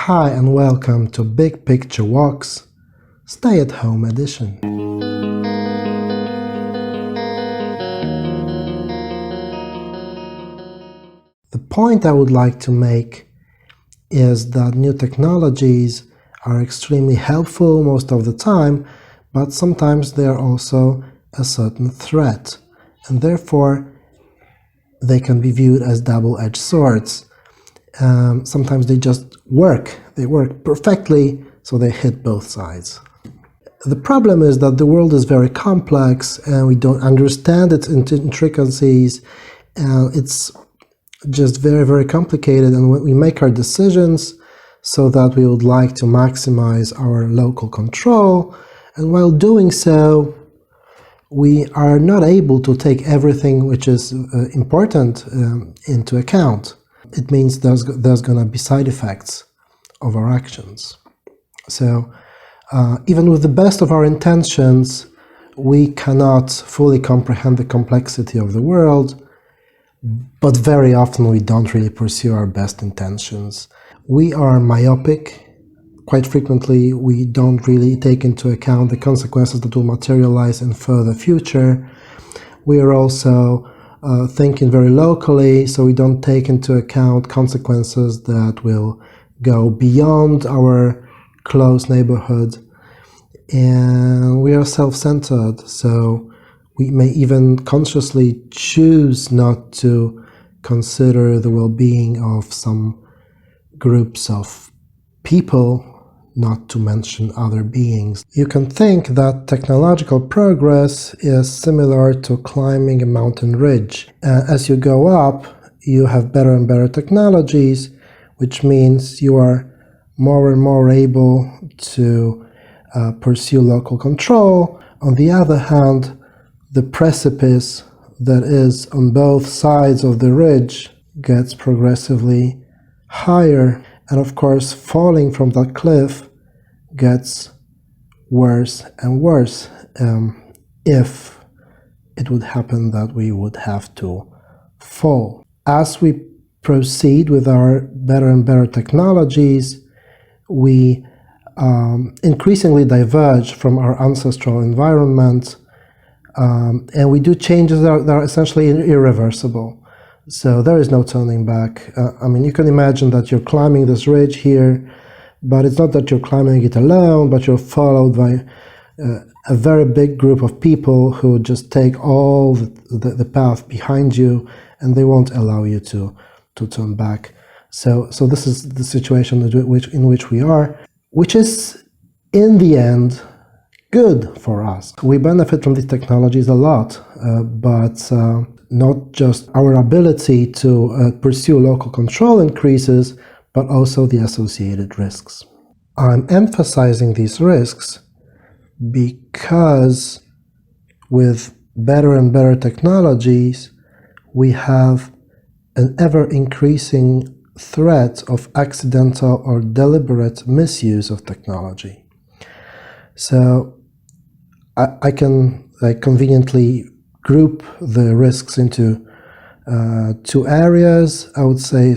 Hi and welcome to Big Picture Walks, Stay-at-Home Edition. The point I would like to make is that new technologies are extremely helpful most of the time, but sometimes they are also a certain threat, and therefore they can be viewed as double-edged swords. Sometimes they just work. They work perfectly, so they hit both sides. The problem is that the world is very complex and we don't understand its intricacies, and it's just very, very complicated, and we make our decisions so that we would like to maximize our local control, and while doing so, we are not able to take everything which is important into account. It means there's going to be side effects of our actions. So even with the best of our intentions, we cannot fully comprehend the complexity of the world, but very often we don't really pursue our best intentions. We are myopic. Quite frequently, we don't really take into account the consequences that will materialize in further future. We are also thinking very locally, so we don't take into account consequences that will go beyond our close neighborhood. And we are self-centered, so we may even consciously choose not to consider the well-being of some groups of people, not to mention other beings. You can think that technological progress is similar to climbing a mountain ridge. As you go up, you have better and better technologies, which means you are more and more able to pursue local control. On the other hand, the precipice that is on both sides of the ridge gets progressively higher. And of course, falling from that cliff gets worse and worse if it would happen that we would have to fall. As we proceed with our better and better technologies, we increasingly diverge from our ancestral environment, and we do changes that are essentially irreversible. So there is no turning back. I mean, you can imagine that you're climbing this ridge here, but it's not that you're climbing it alone, but you're followed by a very big group of people who just take all the path behind you, and they won't allow you to turn back. So this is the situation in which we are, which is, in the end, good for us. We benefit from these technologies a lot, but not just our ability to pursue local control increases, but also the associated risks. I'm emphasizing these risks because with better and better technologies, we have an ever-increasing threat of accidental or deliberate misuse of technology. So I can conveniently group the risks into two areas. I would say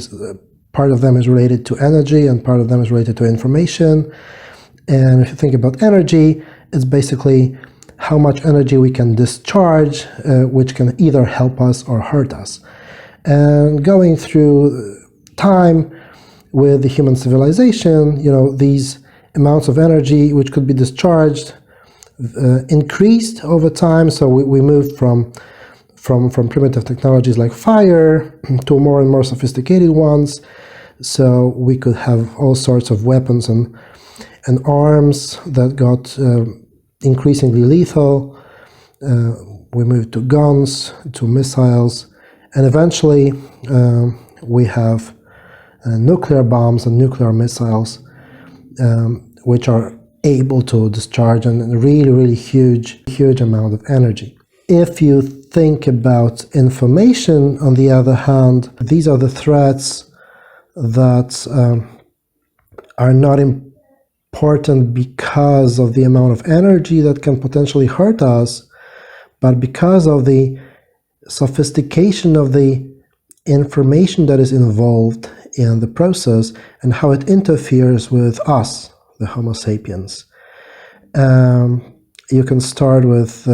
part of them is related to energy and part of them is related to information. And if you think about energy, it's basically how much energy we can discharge, which can either help us or hurt us. And going through time with the human civilization, these amounts of energy which could be discharged increased over time. So we moved from primitive technologies like fire to more and more sophisticated ones. So we could have all sorts of weapons and arms that got increasingly lethal. We moved to guns, to missiles, and eventually we have nuclear bombs and nuclear missiles, which are able to discharge a really, really huge amount of energy. If you think about information, on the other hand, these are the threats that are not important because of the amount of energy that can potentially hurt us, but because of the sophistication of the information that is involved in the process and how it interferes with us, the Homo sapiens. You can start with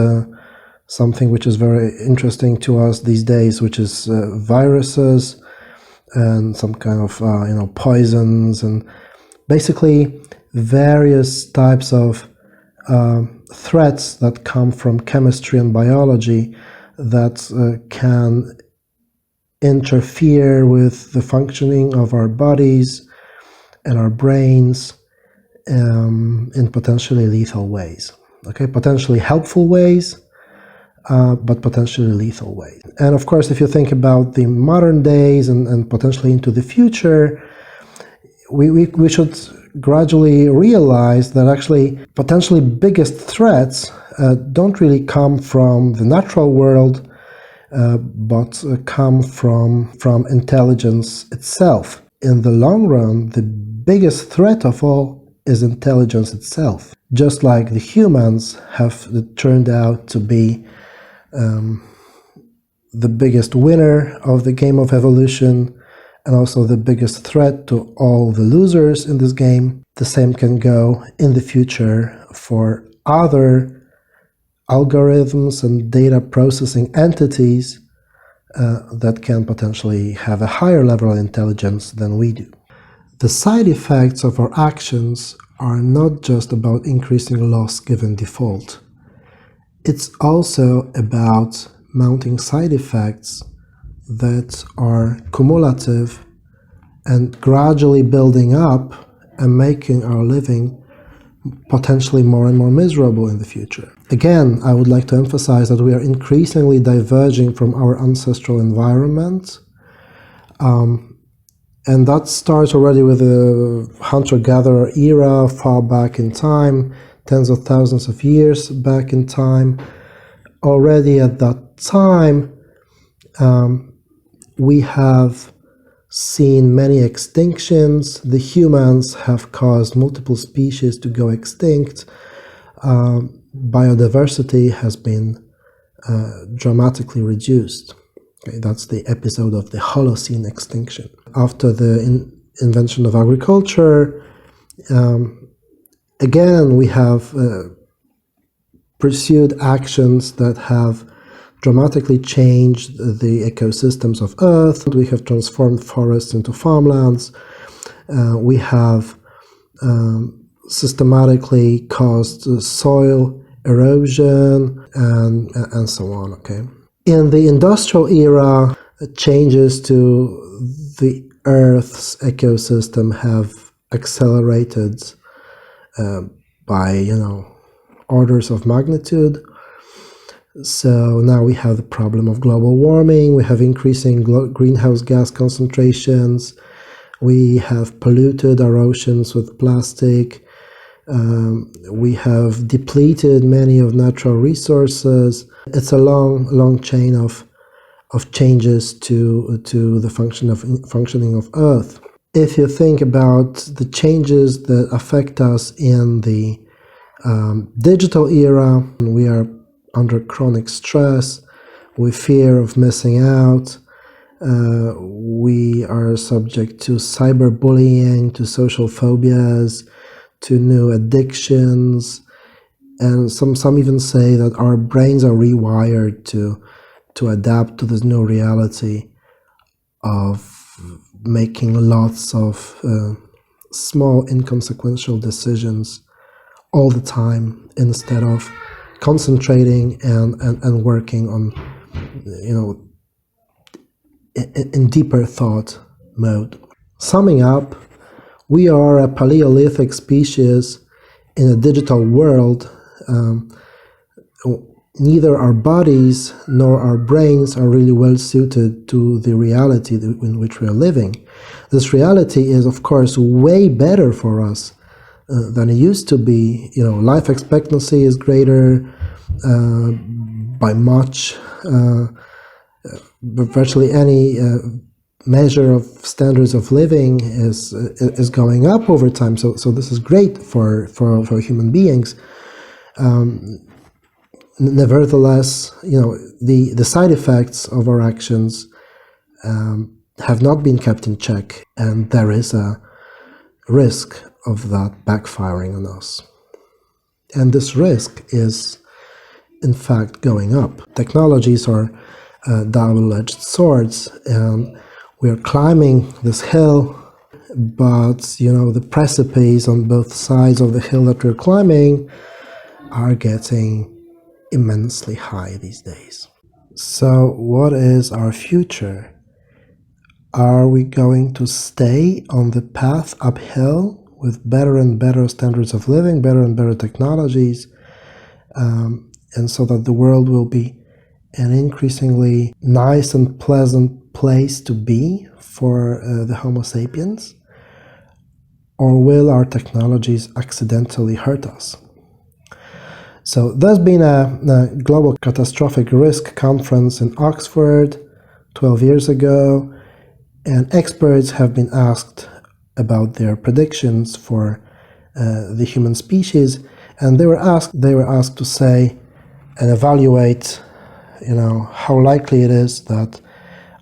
something which is very interesting to us these days, which is viruses and some kind of poisons, and basically various types of threats that come from chemistry and biology that can interfere with the functioning of our bodies and our brains in potentially lethal ways. Okay, potentially helpful ways, but potentially lethal ways. And of course, if you think about the modern days and potentially into the future, we should gradually realize that actually potentially biggest threats don't really come from the natural world, but come from intelligence itself. In the long run, the biggest threat of all is intelligence itself. Just like the humans have turned out to be the biggest winner of the game of evolution and also the biggest threat to all the losers in this game, the same can go in the future for other algorithms and data processing entities that can potentially have a higher level of intelligence than we do. The side effects of our actions are not just about increasing loss given default. It's also about mounting side effects that are cumulative and gradually building up and making our living potentially more and more miserable in the future. Again, I would like to emphasize that we are increasingly diverging from our ancestral environment. And that starts already with the hunter-gatherer era far back in time, tens of thousands of years back in time. Already at that time, we have seen many extinctions. The humans have caused multiple species to go extinct. Biodiversity has been dramatically reduced. Okay, that's the episode of the Holocene extinction. After the invention of agriculture, again, we have pursued actions that have dramatically changed the ecosystems of Earth. We have transformed forests into farmlands. We have systematically caused soil erosion and so on. Okay. In the industrial era, changes to the Earth's ecosystem have accelerated by orders of magnitude. So now we have the problem of global warming, we have increasing greenhouse gas concentrations, we have polluted our oceans with plastic, we have depleted many of natural resources. It's a long chain of changes to the functioning of Earth. If you think about the changes that affect us in the digital era, we are under chronic stress, we fear of missing out, we are subject to cyberbullying, to social phobias, to new addictions, and some even say that our brains are rewired to adapt to this new reality of making lots of small inconsequential decisions all the time instead of concentrating and working on in deeper thought mode. Summing up, we are a Paleolithic species in a digital world. Neither our bodies nor our brains are really well suited to the reality in which we are living. This reality is, of course, way better for us than it used to be. Life expectancy is greater by much. Virtually any measure of standards of living is going up over time. So this is great for human beings. Nevertheless, the side effects of our actions have not been kept in check, and there is a risk of that backfiring on us. And this risk is, in fact, going up. Technologies are double-edged swords, and we are climbing this hill, but the precipice on both sides of the hill that we're climbing are getting immensely high these days. So what is our future? Are we going to stay on the path uphill with better and better standards of living, better and better technologies, and so that the world will be an increasingly nice and pleasant place to be for the Homo sapiens? Or will our technologies accidentally hurt us? So there's been a global catastrophic risk conference in Oxford 12 years ago, and experts have been asked about their predictions for the human species, and they were asked to say and evaluate how likely it is that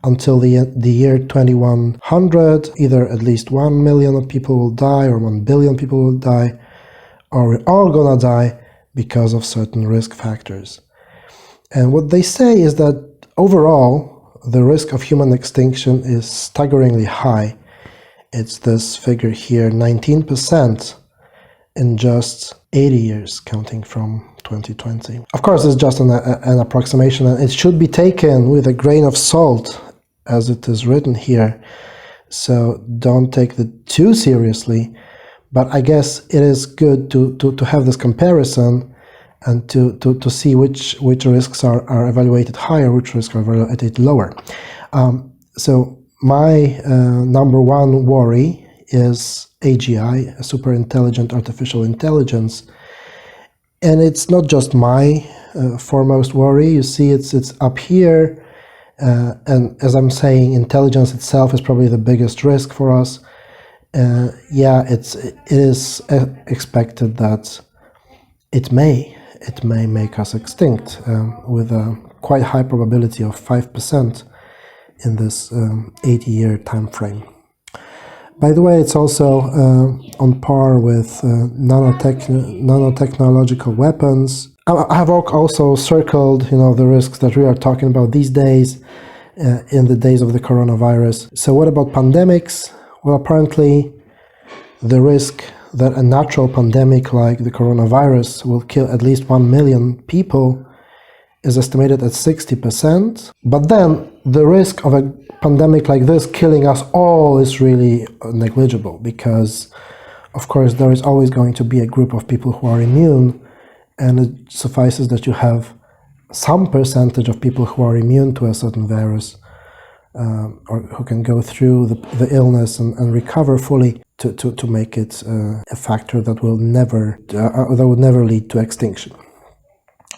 until the year 2100, either at least 1 million of people will die or 1 billion people will die, or we're all gonna die because of certain risk factors. And what they say is that overall, the risk of human extinction is staggeringly high. It's this figure here, 19% in just 80 years, counting from 2020. Of course, it's just an approximation, and it should be taken with a grain of salt, as it is written here. So don't take it too seriously. But I guess it is good to have this comparison and to see which risks are evaluated higher, which risks are evaluated lower. So my number one worry is AGI, a super intelligent artificial intelligence. And it's not just my foremost worry. You see, it's up here. And as I'm saying, intelligence itself is probably the biggest risk for us. It is expected that it may make us extinct with a quite high probability of 5% in this 80-year time frame. By the way, it's also on par with nanotechnological weapons. I have also circled, the risks that we are talking about these days in the days of the coronavirus. So what about pandemics? Well, apparently the risk that a natural pandemic like the coronavirus will kill at least 1 million people is estimated at 60%. But then the risk of a pandemic like this killing us all is really negligible, because, of course, there is always going to be a group of people who are immune, and it suffices that you have some percentage of people who are immune to a certain virus or who can go through the illness and recover fully to make it a factor that will never lead to extinction.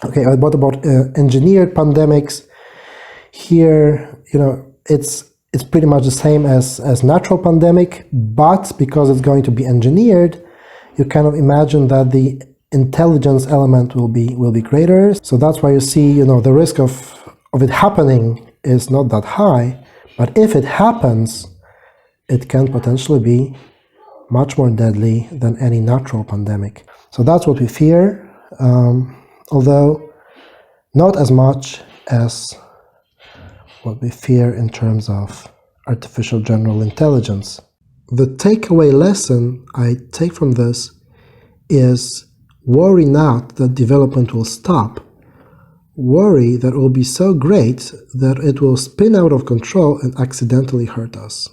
Okay, what about engineered pandemics? Here, it's pretty much the same as natural pandemic, but because it's going to be engineered, you kind of imagine that the intelligence element will be greater. So that's why you see, the risk of it happening is not that high, but if it happens, it can potentially be much more deadly than any natural pandemic. So that's what we fear, although not as much as what we fear in terms of artificial general intelligence. The takeaway lesson I take from this is worry not that development will stop. Worry that it will be so great that it will spin out of control and accidentally hurt us.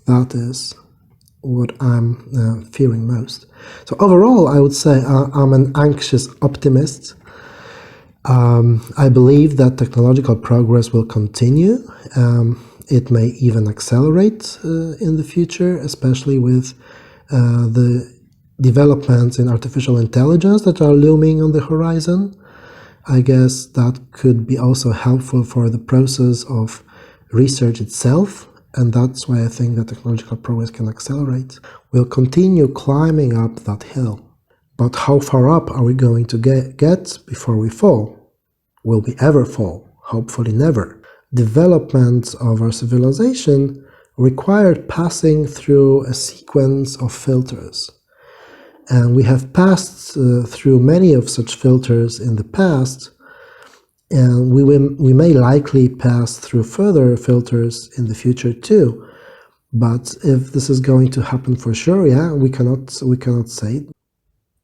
That is what I'm fearing most. So overall, I would say I'm an anxious optimist. I believe that technological progress will continue. It may even accelerate in the future, especially with the developments in artificial intelligence that are looming on the horizon. I guess that could be also helpful for the process of research itself, and that's why I think that technological progress can accelerate. We'll continue climbing up that hill. But how far up are we going to get before we fall? Will we ever fall? Hopefully never. development of our civilization required passing through a sequence of filters. And we have passed through many of such filters in the past, and we may likely pass through further filters in the future too. But if this is going to happen for sure, yeah, we cannot say.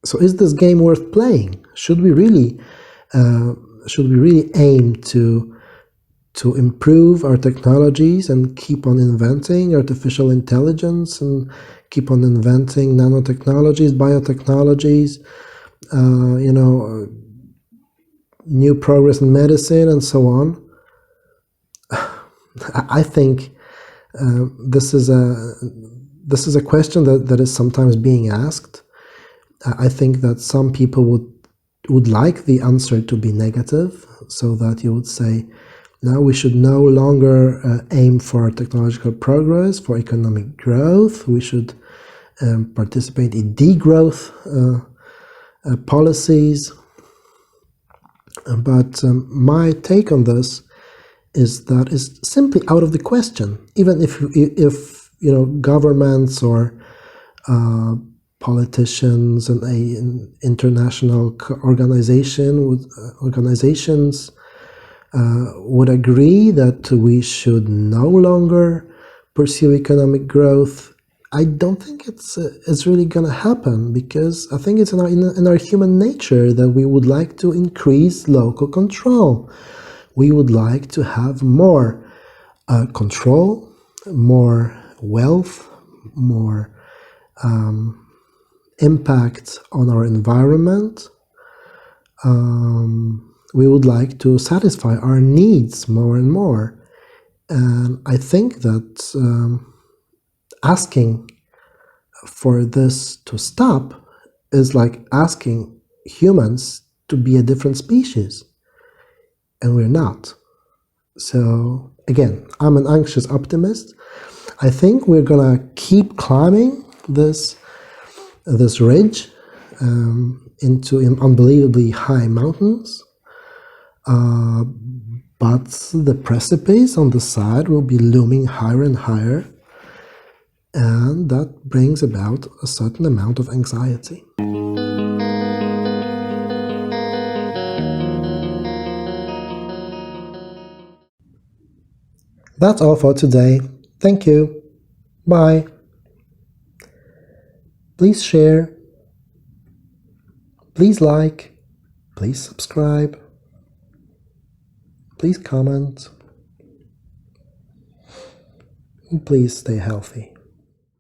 So is this game worth playing? Should we really aim to improve our technologies and keep on inventing artificial intelligence and keep on inventing nanotechnologies, biotechnologies, new progress in medicine and so on? I think this is a question that is sometimes being asked. I think that some people would like the answer to be negative, so that you would say, now we should no longer aim for technological progress, for economic growth. We should participate in degrowth policies. But my take on this is that it's simply out of the question. Even if governments or politicians and international organizations would agree that we should no longer pursue economic growth, I don't think it's really going to happen, because I think it's in our human nature that we would like to increase local control. We would like to have more control, more wealth, more impact on our environment. We would like to satisfy our needs more and more. And I think that asking for this to stop is like asking humans to be a different species. And we're not. So again, I'm an anxious optimist. I think we're gonna keep climbing this ridge into unbelievably high mountains. But the precipice on the side will be looming higher and higher, and that brings about a certain amount of anxiety. That's all for today. Thank you. Bye. Please share. Please like. Please subscribe. Please comment. And please stay healthy.